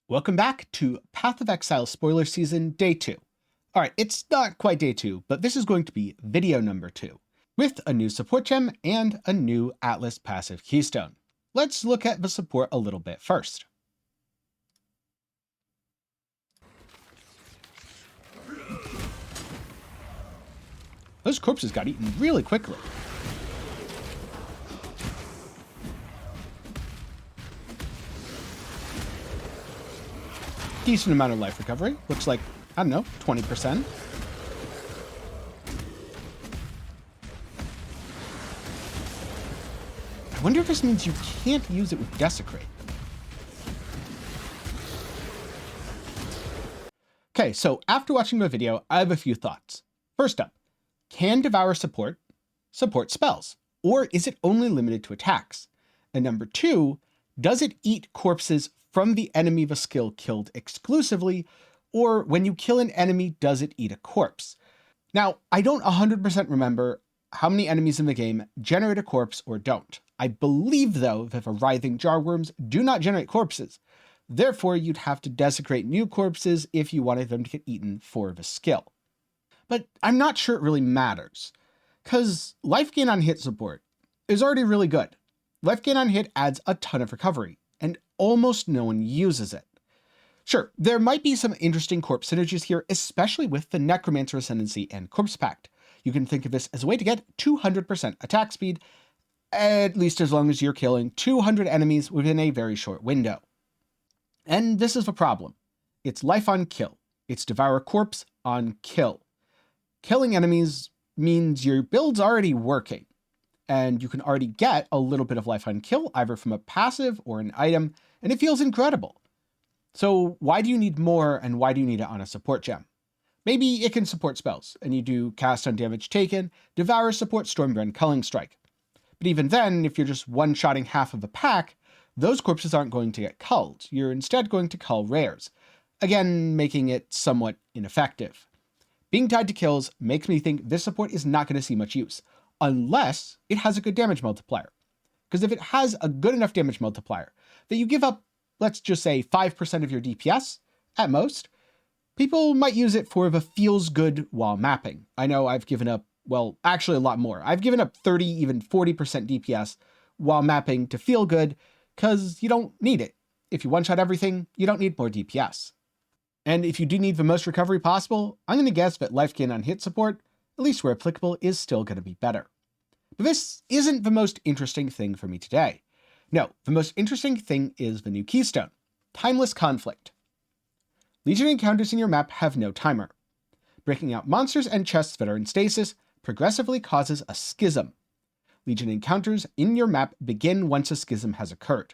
Welcome back to Path of Exile spoiler season day 2. Alright, it's not quite day 2, but this is going to be video number 2, with a new support gem and a new Atlas passive Keystone. Let's look at the support a little bit first. Those corpses got eaten really quickly. Decent amount of life recovery. Looks like, I don't know, 20%. I wonder if this means you can't use it with Desecrate. Okay, so after watching the video, I have a few thoughts. First up, can Devour support spells? Or is it only limited to attacks? And number 2, does it eat corpses from the enemy the skill killed exclusively, or when you kill an enemy, does it eat a corpse? Now, I don't 100% remember how many enemies in the game generate a corpse or don't. I believe, though, that the writhing jarworms do not generate corpses. Therefore, you'd have to desecrate new corpses if you wanted them to get eaten for the skill. But I'm not sure it really matters, because life gain on hit support is already really good. Life gain on hit adds a ton of recovery, and almost no one uses it. Sure, there might be some interesting corpse synergies here, especially with the Necromancer Ascendancy and Corpse Pact. You can think of this as a way to get 200% attack speed, at least as long as you're killing 200 enemies within a very short window. And this is the problem. It's life on kill. It's Devour Corpse on kill. Killing enemies means your build's already working, and you can already get a little bit of life on kill, either from a passive or an item, and it feels incredible. So why do you need more, and why do you need it on a support gem? Maybe it can support spells, and you do cast on damage taken, Devour support Stormbrand Culling Strike. But even then, if you're just one-shotting half of a pack, those corpses aren't going to get culled. You're instead going to cull rares, again making it somewhat ineffective. Being tied to kills makes me think this support is not going to see much use, unless it has a good damage multiplier. Because if it has a good enough damage multiplier that you give up, let's just say 5% of your DPS, at most, people might use it for the feels good while mapping. I know I've given up, well, actually a lot more. I've given up 30, even 40% DPS while mapping to feel good, because you don't need it. If you one-shot everything, you don't need more DPS. And if you do need the most recovery possible, I'm going to guess that life gain on hit support, at least where applicable, is still going to be better. But this isn't the most interesting thing for me today. No, the most interesting thing is the new Keystone, Timeless Conflict. Legion encounters in your map have no timer. Breaking out monsters and chests that are in stasis progressively causes a schism. Legion encounters in your map begin once a schism has occurred.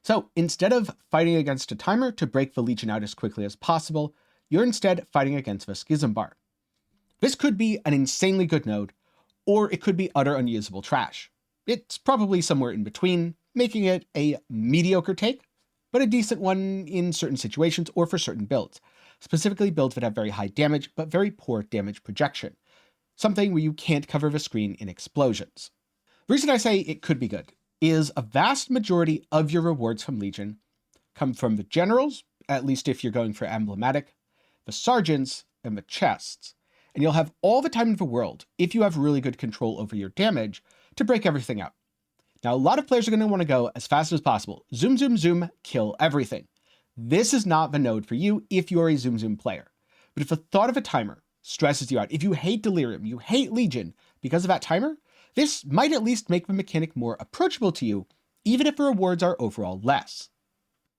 So instead of fighting against a timer to break the Legion out as quickly as possible, you're instead fighting against the schism bar. This could be an insanely good node, or it could be utter unusable trash. It's probably somewhere in between, making it a mediocre take, but a decent one in certain situations or for certain builds, specifically builds that have very high damage but very poor damage projection, something where you can't cover the screen in explosions. The reason I say it could be good is a vast majority of your rewards from Legion come from the generals, at least if you're going for emblematic, the sergeants, and the chests. And you'll have all the time in the world, if you have really good control over your damage, to break everything out. Now, a lot of players are going to want to go as fast as possible. Zoom, zoom, zoom, kill everything. This is not the node for you if you're a zoom, zoom player. But if the thought of a timer stresses you out, if you hate Delirium, you hate Legion because of that timer, this might at least make the mechanic more approachable to you, even if the rewards are overall less.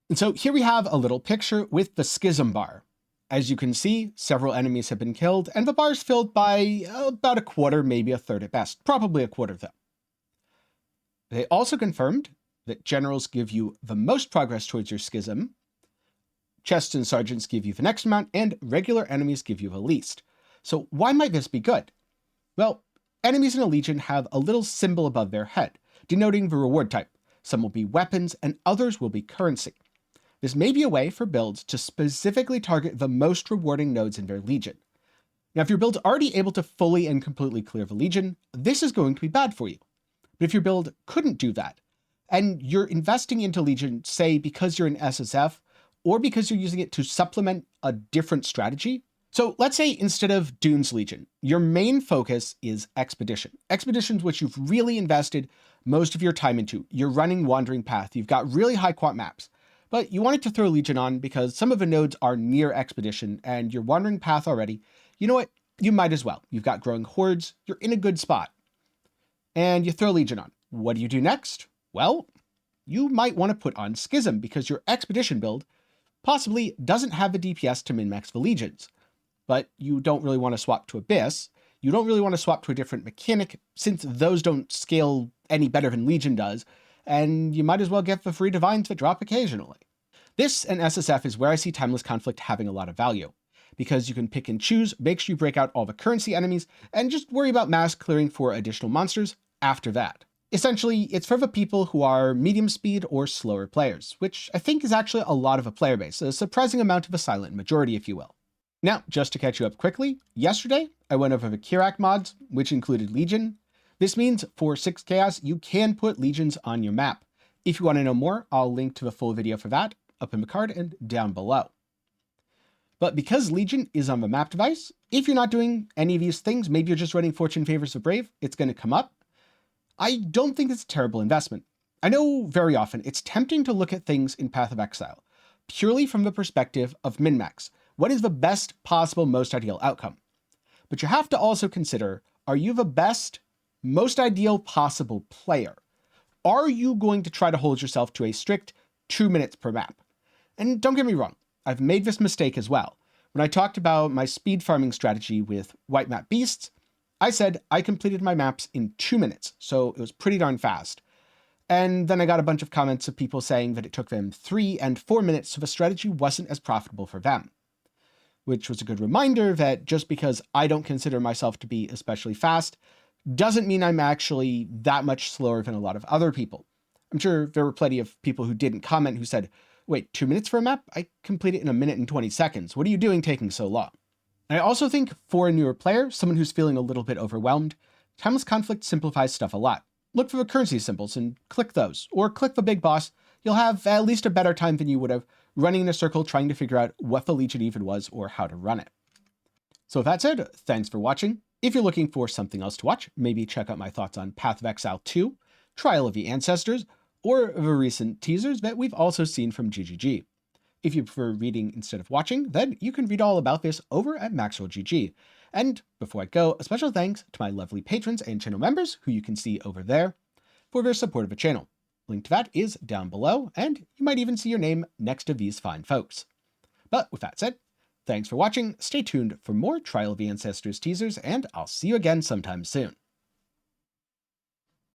And so here we have a little picture with the Schism bar. As you can see, several enemies have been killed, and the bar is filled by about a quarter, maybe a third at best. Probably a quarter, though. They also confirmed that generals give you the most progress towards your schism, chests and sergeants give you the next amount, and regular enemies give you the least. So why might this be good? Well, enemies in a Legion have a little symbol above their head, denoting the reward type. Some will be weapons, and others will be currency. This may be a way for builds to specifically target the most rewarding nodes in their Legion. Now, if your build's already able to fully and completely clear the Legion, this is going to be bad for you. But if your build couldn't do that, and you're investing into Legion, say because you're an SSF, or because you're using it to supplement a different strategy. So let's say instead of Dune's Legion, your main focus is Expedition. Expedition's which you've really invested most of your time into. You're running Wandering Path, you've got really high quant maps, but you wanted to throw Legion on because some of the nodes are near Expedition and you're Wandering Path already. You know what? You might as well. You've got growing hordes, you're in a good spot. And you throw Legion on. What do you do next? Well, you might want to put on Schism because your Expedition build possibly doesn't have the DPS to min-max the Legions. But you don't really want to swap to Abyss. You don't really want to swap to a different mechanic since those don't scale any better than Legion does, and you might as well get the free Divines that drop occasionally. This and SSF is where I see Timeless Conflict having a lot of value, because you can pick and choose, make sure you break out all the currency enemies, and just worry about mass clearing for additional monsters after that. Essentially, it's for the people who are medium speed or slower players, which I think is actually a lot of a player base, a surprising amount of a silent majority, if you will. Now, just to catch you up quickly, yesterday I went over the Kirak mods, which included Legion. This means for 6 Chaos, you can put Legions on your map. If you want to know more, I'll link to the full video for that up in the card and down below. But because Legion is on the map device, if you're not doing any of these things, maybe you're just running Fortune Favors the Brave, it's going to come up. I don't think it's a terrible investment. I know very often it's tempting to look at things in Path of Exile, purely from the perspective of min-max. What is the best possible, most ideal outcome? But you have to also consider, are you the best, most ideal possible player? Are you going to try to hold yourself to a strict 2 minutes per map? And don't get me wrong, I've made this mistake as well. When I talked about my speed farming strategy with White Map Beasts, I said I completed my maps in 2 minutes, so it was pretty darn fast. And then I got a bunch of comments of people saying that it took them 3 and 4 minutes, so the strategy wasn't as profitable for them. Which was a good reminder that just because I don't consider myself to be especially fast, doesn't mean I'm actually that much slower than a lot of other people. I'm sure there were plenty of people who didn't comment who said, wait, 2 minutes for a map? I complete it in 1 minute and 20 seconds. What are you doing taking so long? I also think for a newer player, someone who's feeling a little bit overwhelmed, Timeless Conflict simplifies stuff a lot. Look for the currency symbols and click those, or click the big boss. You'll have at least a better time than you would have running in a circle trying to figure out what the Legion even was or how to run it. So with that said, thanks for watching. If you're looking for something else to watch, maybe check out my thoughts on Path of Exile 2, Trial of the Ancestors, or the recent teasers that we've also seen from GGG. If you prefer reading instead of watching, then you can read all about this over at Maxwell GG. And before I go, a special thanks to my lovely patrons and channel members, who you can see over there, for their support of the channel. Link to that is down below, and you might even see your name next to these fine folks. But with that said, thanks for watching, stay tuned for more Trial of the Ancestors teasers, and I'll see you again sometime soon.